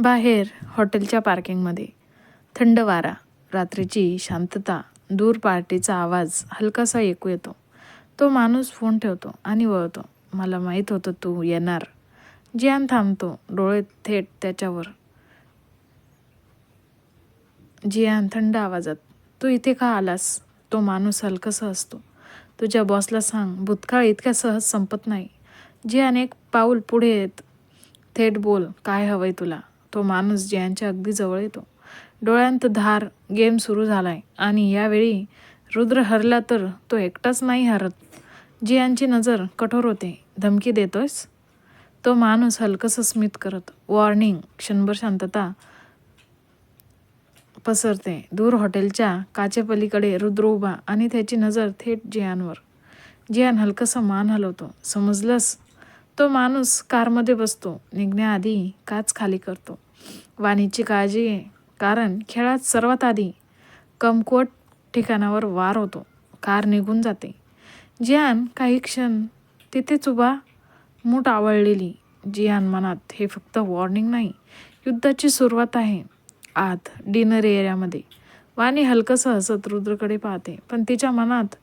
बाहेर हॉटेलच्या पार्किंगमध्ये थंड वारा, रात्रीची शांतता, दूर पार्टीचा आवाज हलकासा ऐकू येतो. तो माणूस फोन ठेवतो आणि वळतो. मला माहीत होतं तू येणार. जियान थांबतो, डोळे थेट त्याच्यावर. जियान थंड आवाजात, तू इथे का आलास? तो माणूस हलकासा असतो. तुझ्या बॉसला सांग, भूतकाळ इतक्या सहज संपत नाही. जियान एक पाऊल पुढे येत, थेट बोल, काय हवंय तुला? तो माणूस जियानच्या अगदी जवळ येतो. डोळ्यांत धार. गेम सुरू झालाय आणि यावेळी रुद्र हरला तर तो एकटाच नाही हरत. जियानची नजर कठोर होते. धमकी देतोयस? तो माणूस हलकंसं स्मित करत, वॉर्निंग. क्षणभर शांतता पसरते. दूर हॉटेलच्या काचेपलीकडे रुद्र उभा आणि त्याची नजर थेट जियानवर. जियान हलकंसं मान हलवतो. समजलंस? तो माणूस कारमध्ये बसतो. निघण्याआधी काच खाली करतो. वाणीची काळजी घे, कारण खेळात सर्वात आधी कमकुवत ठिकाणावर वार होतो. कार निघून जाते. जियान काही क्षण तिथेच उभा, मूठ आवळलेली. जियान मनात, हे फक्त वॉर्निंग नाही, युद्धाची सुरुवात आहे. आत डिनर एरियामध्ये वाणी हलकंसं हसत रुद्रकडे पाहते, पण तिच्या मनात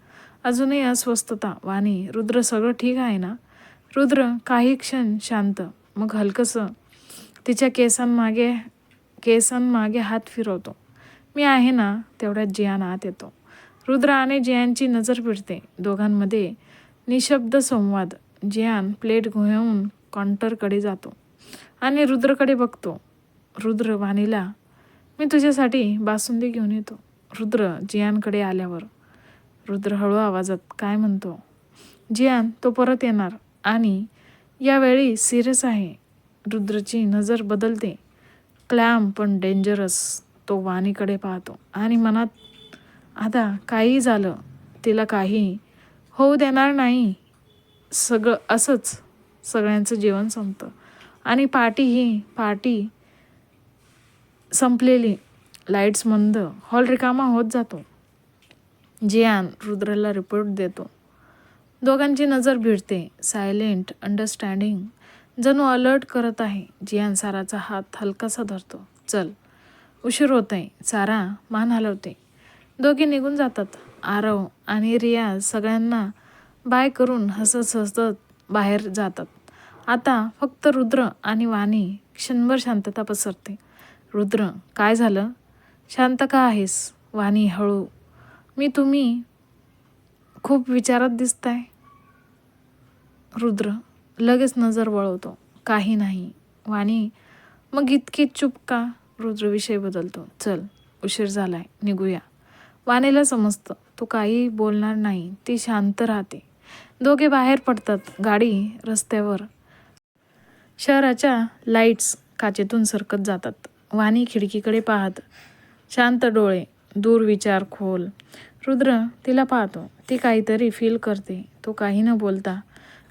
अजूनही अस्वस्थता. वाणी, रुद्र सगळं ठीक आहे ना? रुद्र काही क्षण शांत, मग हलकंसं तिच्या केसांमागे हात फिरवतो. मी आहे ना? तेवढ्यात जियान आत येतो. रुद्र आणि जियानची नजर भिडते. दोघांमध्ये निशब्द संवाद. जियान प्लेट घेऊन काउंटरकडे जातो आणि रुद्रकडे बघतो. रुद्र, वाणीला, मी तुझ्यासाठी बासुंदी घेऊन येतो. रुद्र जियानकडे आल्यावर. रुद्र हळू आवाजात काय म्हणतो? जियान, तो परत येणार आणि यावेळी सिरियस आहे. रुद्रची नजर बदलते. क्लॅम पण डेंजरस. तो वाणीकडे पाहतो आणि मनात, आता काही झालं, तिला काही होऊ देणार नाही. सगळं असंच सगळ्यांचं जीवन संपतं आणि पार्टी संपलेली. लाईट्स मंद, हॉल रिकामा होत जातो. जियान रुद्रला रिपोर्ट देतो. दोघांची नजर भिडते. सायलेंट अंडरस्टँडिंग, जणू अलर्ट करत आहे. जियान साराचा हात हलकासा धरतो. चल, उशीर होत आहे. सारा मान हलवते. दोघे निघून जातात. आरव आणि रियाज सगळ्यांना बाय करून हसत हसत बाहेर जातात. आता फक्त रुद्र आणि वाणी. क्षणभर शांतता पसरते. रुद्र, काय झालं? शांत का आहेस? वाणी हळू, तुम्ही खूप विचारात दिसताय. रुद्र लगेच नजर वळवतो. काही नाही. वाणी, मग इतकी चूप का? रुद्र विषय बदलतो. चल, उशीर झालाय, निघूया. वाणीला समजतं तो काही बोलणार नाही. ती शांत राहते. दोघे बाहेर पडतात. गाडी रस्त्यावर. शहराच्या लाईट्स काचेतून सरकत जातात. वाणी खिडकीकडे पाहत, शांत डोळे, दूर विचार खोल. रुद्र तिला पाहतो. ती काहीतरी फील करते. तो काही न बोलता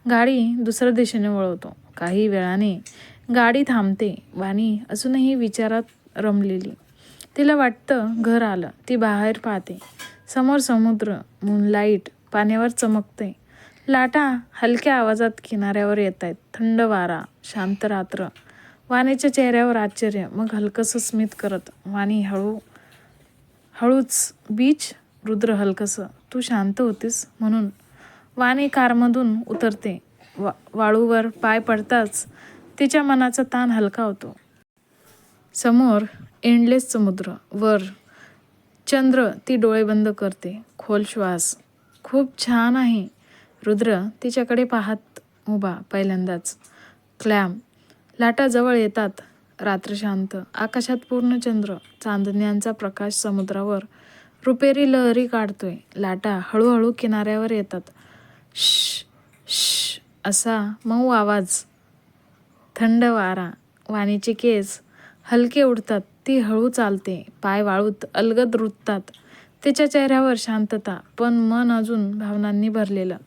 गाडी दुसऱ्या दिशेने वळवतो. काही वेळाने गाडी थांबते. वाणी अजूनही विचारात रमलेली. तिला वाटतं घर आलं. ती बाहेर पाहते. समोर समुद्र, मूनलाईट पाण्यावर चमकते. लाटा हलक्या आवाजात किनाऱ्यावर येत आहेत. थंड वारा, शांत रात्र. वाणीच्या चेहऱ्यावर आश्चर्य, मग हलकंसं स्मित करत, वाणी हळूच, बीच? रुद्र हलकंसं, तू शांत होतीस म्हणून. वाणी कारमधून उतरते. वाळूवर पाय पडताच तिच्या मनाचा ताण हलका होतो. समोर एंडलेस समुद्र, वर चंद्र. ती डोळे बंद करते. खोल श्वास. खूप छान आहे. रुद्र तिच्याकडे पाहत उभा. पहिल्यांदाच. क्लॅम. लाटा जवळ येतात. रात्र शांत. आकाशात पूर्ण चंद्र. चांदण्यांचा प्रकाश समुद्रावर रुपेरी लहरी काढतोय. लाटा हळूहळू किनाऱ्यावर येतात. श श असा मऊ आवाज. थंड वारा. वाणीचे केस हलके उडतात. ती हळू चालते. पाय वाळूत अलगद रुततात. तिच्या चेहऱ्यावर शांतता, पण मन अजून भावनांनी भरलेलं.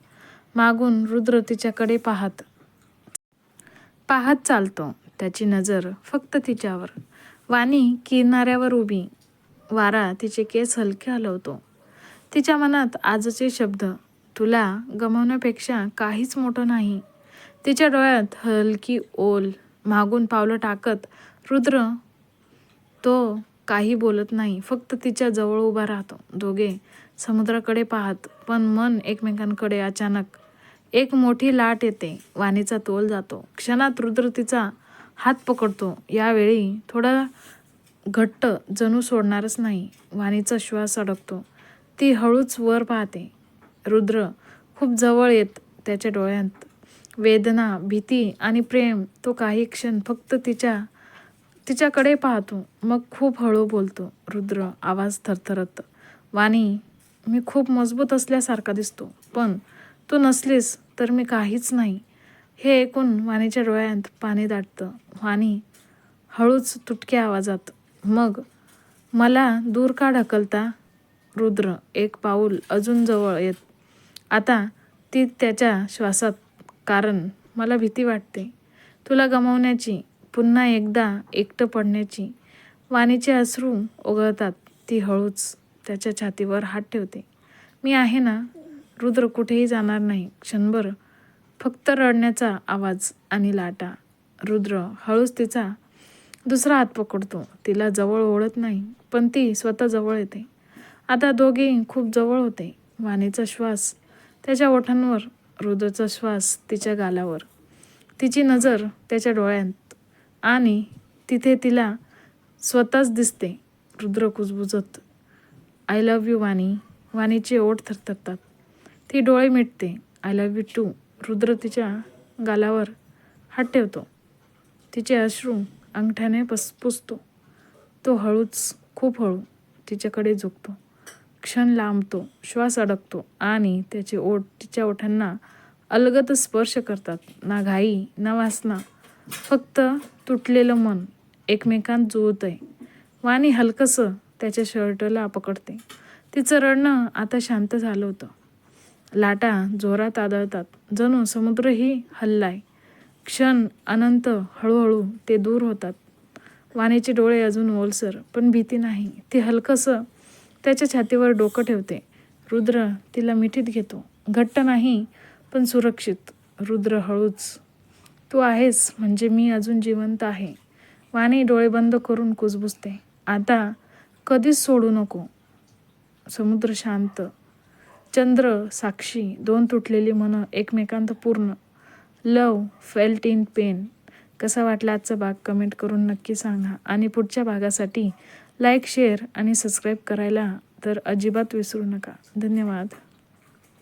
मागून रुद्र तिच्याकडे पाहत चालतो. त्याची नजर फक्त तिच्यावर. वाणी किनाऱ्यावर उभी. वारा तिचे केस हलके हलवतो. तिच्या मनात आजचे शब्द, तुला गमावण्यापेक्षा काहीच मोठं नाही. तिच्या डोळ्यात हलकी ओल. मागून पावलं टाकत रुद्र तो काही बोलत नाही, फक्त तिच्या जवळ उभा राहतो. दोघे समुद्राकडे पाहत, पण मन एकमेकांकडे. अचानक एक मोठी लाट येते. वाणीचा तोल जातो. क्षणात रुद्र तिचा हात पकडतो, यावेळी थोडा घट्ट, जणू सोडणारच नाही. वाणीचा श्वास अडकतो. ती हळूच वर पाहते. रुद्र खूप जवळ येत. त्याच्या डोळ्यात वेदना, भीती आणि प्रेम. तो काही क्षण फक्त तिच्याकडे पाहतो, मग खूप हळू बोलतो. रुद्र आवाज थरथरत, वाणी, मी खूप मजबूत असल्यासारखा दिसतो, पण तू नसलीस तर मी काहीच नाही. हे ऐकून वाणीच्या डोळ्यात पाणी दाटतं. वाणी हळूच तुटक्या आवाजात, मग मला दूर का ढकलता? रुद्र एक पाऊल अजून जवळ येत. आता ती त्याच्या श्वासात, कारण मला भीती वाटते तुला गमावण्याची, पुन्हा एकदा एकटं पडण्याची. वाणीचे अश्रू ओघळतात. ती हळूच त्याच्या छातीवर हात ठेवते. मी आहे ना. रुद्र कुठेही जाणार नाही. क्षणभर फक्त रडण्याचा आवाज आणि लाटा. रुद्र हळूच तिचा दुसरा हात पकडतो. तिला जवळ ओढत नाही, पण ती स्वतः जवळ येते. आता दोघे खूप जवळ होते. वाणीचा श्वास त्याच्या ओठांवर, रुद्रचा श्वास तिच्या गालावर. तिची नजर त्याच्या डोळ्यात, आणि तिथे तिला स्वतःच दिसते. रुद्र कुजबुजत, आय लव्ह यू वाणी. वाणीचे ओठ थरथरतात. ती डोळे मिटते. I love you too. Rudra तिच्या गालावर हात ठेवतो. तिचे अश्रू अंगठ्याने पुसतो. तो हळूच, खूप हळू तिच्याकडे झुकतो. क्षण लांबतो. श्वास अडकतो आणि त्याचे ओठ तिच्या ओठांना अलगद स्पर्श करतात. ना घाई ना वासना, फक्त तुटलेलं मन एकमेकांत जुळतंय. वाणी हलकंसं त्याच्या शर्टला पकडते. तिचं रडणं आता शांत झालं होतं. लाटा जोरात आदळतात, जणू समुद्रही हललाय. क्षण अनंत. हळूहळू ते दूर होतात. वाणीचे डोळे अजून ओलसर, पण भीती नाही. ती हलकंसं त्याच्या छातीवर डोकं ठेवते. रुद्र तिला मिठीत घेतो. घट्ट नाही, पण सुरक्षित. रुद्र हळूच, तू आहेस म्हणजे मी अजून जिवंत आहे. वाणी डोळे बंद करून कुजबुजते, आता कधीच सोडू नको. समुद्र शांत, चंद्र साक्षी, दोन तुटलेली मनं एकमेकांत पूर्ण. लव फेल्ट इन पेन. कसा वाटला आजचा भाग कमेंट करून नक्की सांगा, आणि पुढच्या भागासाठी लाईक, शेअर आणि सबस्क्राईब करायला तर अजिबात विसरू नका. धन्यवाद.